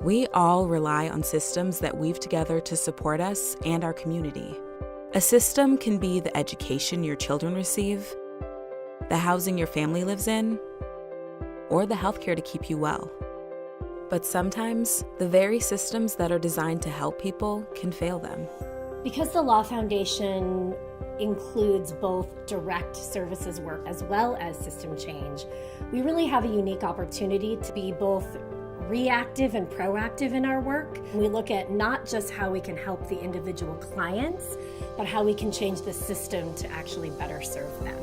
We all rely on systems that weave together to support us and our community. A system can be the education your children receive, the housing your family lives in, or the healthcare to keep you well. But sometimes, the very systems that are designed to help people can fail them. Because the Law Foundation includes both direct services work as well as system change, we really have a unique opportunity to be both reactive and proactive in our work. We look at not just how we can help the individual clients, but how we can change the system to actually better serve them.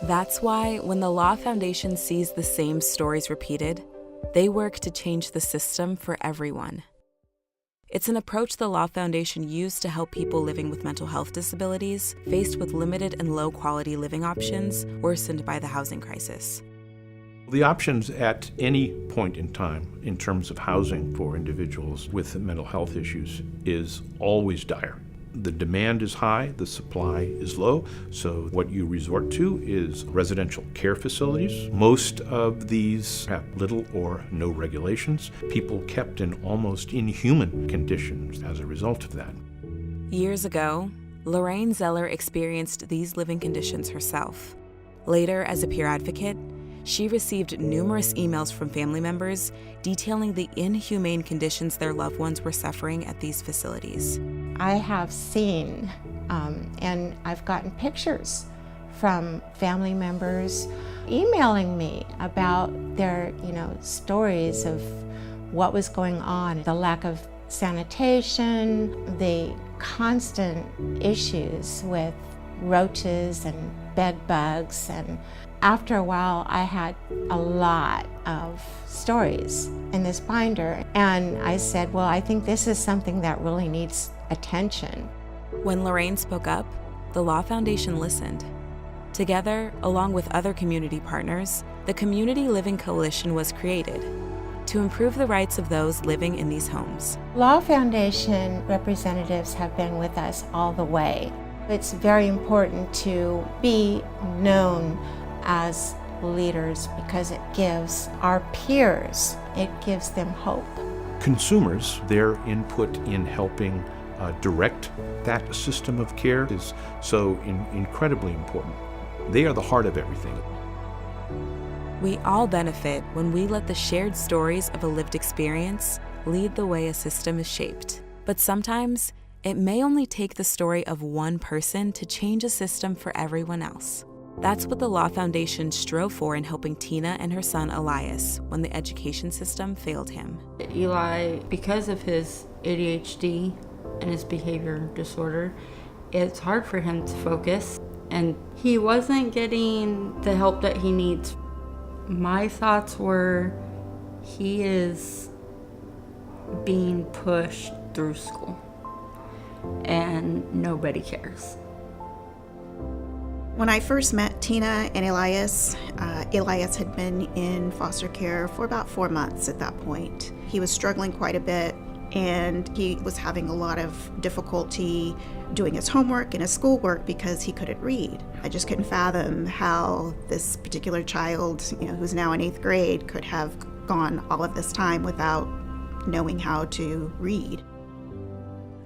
That's why when the Law Foundation sees the same stories repeated, they work to change the system for everyone. It's an approach the Law Foundation used to help people living with mental health disabilities faced with limited and low-quality living options worsened by the housing crisis. The options at any point in time in terms of housing for individuals with mental health issues is always dire. The demand is high, the supply is low, so what you resort to is residential care facilities. Most of these have little or no regulations, people kept in almost inhuman conditions as a result of that. Years ago, Lorraine Zeller experienced these living conditions herself. Later, as a peer advocate, she received numerous emails from family members detailing the inhumane conditions their loved ones were suffering at these facilities. I have seen and I've gotten pictures from family members emailing me about their, stories of what was going on, the lack of sanitation, the constant issues with roaches and bed bugs, and after a while I had a lot of stories in this binder, and I said, well, I think this is something that really needs attention. When Lorraine spoke up, the Law Foundation listened. Together, along with other community partners, the Community Living Coalition was created to improve the rights of those living in these homes. Law Foundation representatives have been with us all the way. It's very important to be known as leaders because it gives our peers, it gives them hope. Consumers, their input in helping direct that system of care is so incredibly important. They are the heart of everything. We all benefit when we let the shared stories of a lived experience lead the way a system is shaped. But sometimes, it may only take the story of one person to change a system for everyone else. That's what the Law Foundation strove for in helping Tina and her son Elias when the education system failed him. Eli, because of his ADHD and his behavior disorder, it's hard for him to focus, and he wasn't getting the help that he needs. My thoughts were, he is being pushed through school, and nobody cares. When I first met Tina and Elias, Elias had been in foster care for about 4 months at that point. He was struggling quite a bit, and he was having a lot of difficulty doing his homework and his schoolwork because he couldn't read. I just couldn't fathom how this particular child, who's now in 8th grade, could have gone all of this time without knowing how to read.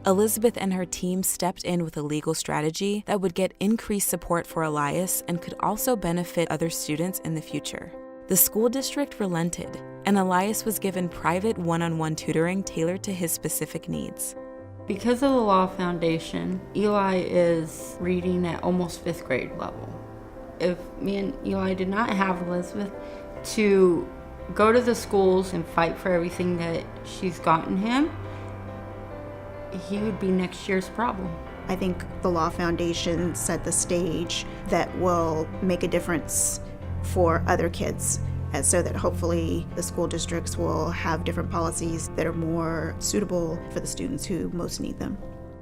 Elizabeth and her team stepped in with a legal strategy that would get increased support for Elias and could also benefit other students in the future. The school district relented, and Elias was given private one-on-one tutoring tailored to his specific needs. Because of the Law Foundation, Eli is reading at almost 5th grade level. If me and Eli did not have Elizabeth to go to the schools and fight for everything that she's gotten him, he would be next year's problem. I think the Law Foundation set the stage that will make a difference for other kids, and so that hopefully the school districts will have different policies that are more suitable for the students who most need them.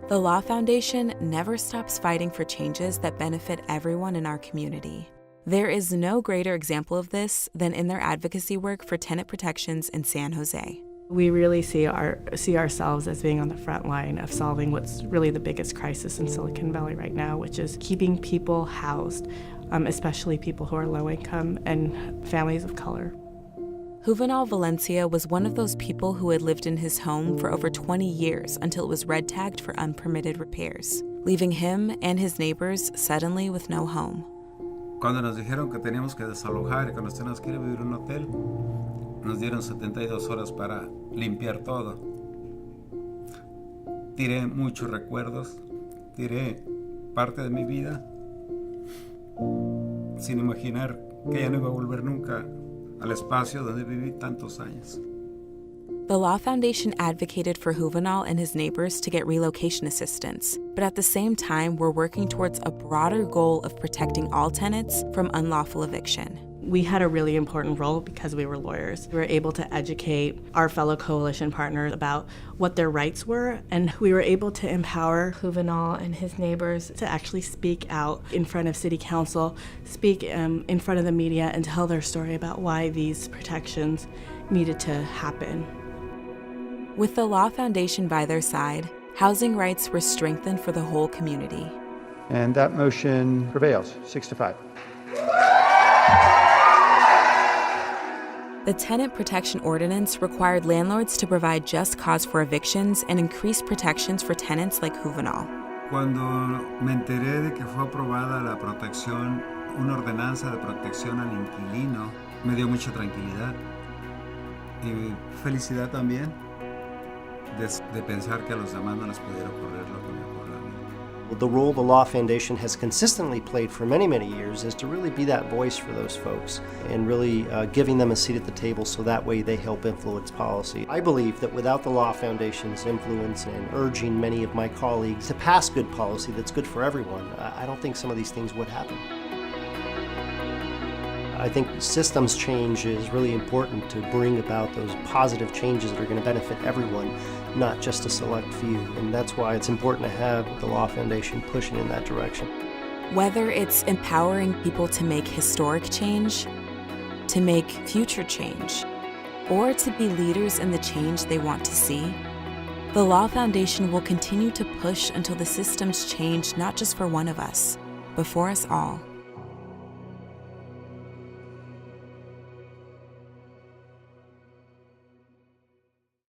The Law Foundation never stops fighting for changes that benefit everyone in our community. There is no greater example of this than in their advocacy work for tenant protections in San Jose. We really see ourselves as being on the front line of solving what's really the biggest crisis in Silicon Valley right now, which is keeping people housed, especially people who are low income and families of color. Juvenal Valencia was one of those people who had lived in his home for over 20 years until it was red tagged for unpermitted repairs, leaving him and his neighbors suddenly with no home. Cuando nos dijeron que teníamos que desalojar y que nos teníamos que ir a vivir en un hotel, nos dieron 72 horas para limpiar todo. Tiré muchos recuerdos, tiré parte de mi vida, sin imaginar que ya no iba a volver nunca al espacio donde viví tantos años. The Law Foundation advocated for Juvenal and his neighbors to get relocation assistance, but at the same time, we're working towards a broader goal of protecting all tenants from unlawful eviction. We had a really important role because we were lawyers. We were able to educate our fellow coalition partners about what their rights were, and we were able to empower Juvenal and his neighbors to actually speak out in front of City Council, speak in front of the media, and tell their story about why these protections needed to happen. With the Law Foundation by their side, housing rights were strengthened for the whole community. And that motion prevails, 6-5. The Tenant Protection Ordinance required landlords to provide just cause for evictions and increase protections for tenants like Juvenal. Cuando me enteré de que fue aprobada la protección, una ordenanza de protección al inquilino, me dio mucha tranquilidad y felicidad también de pensar que a los demás no les pudiera ocurrir lo que me ocurrió a mí. The role the Law Foundation has consistently played for many, many years is to really be that voice for those folks and really giving them a seat at the table so that way they help influence policy. I believe that without the Law Foundation's influence and urging many of my colleagues to pass good policy that's good for everyone, I don't think some of these things would happen. I think systems change is really important to bring about those positive changes that are going to benefit everyone, not just a select few. And that's why it's important to have the Law Foundation pushing in that direction. Whether it's empowering people to make historic change, to make future change, or to be leaders in the change they want to see, the Law Foundation will continue to push until the systems change not just for one of us, but for us all.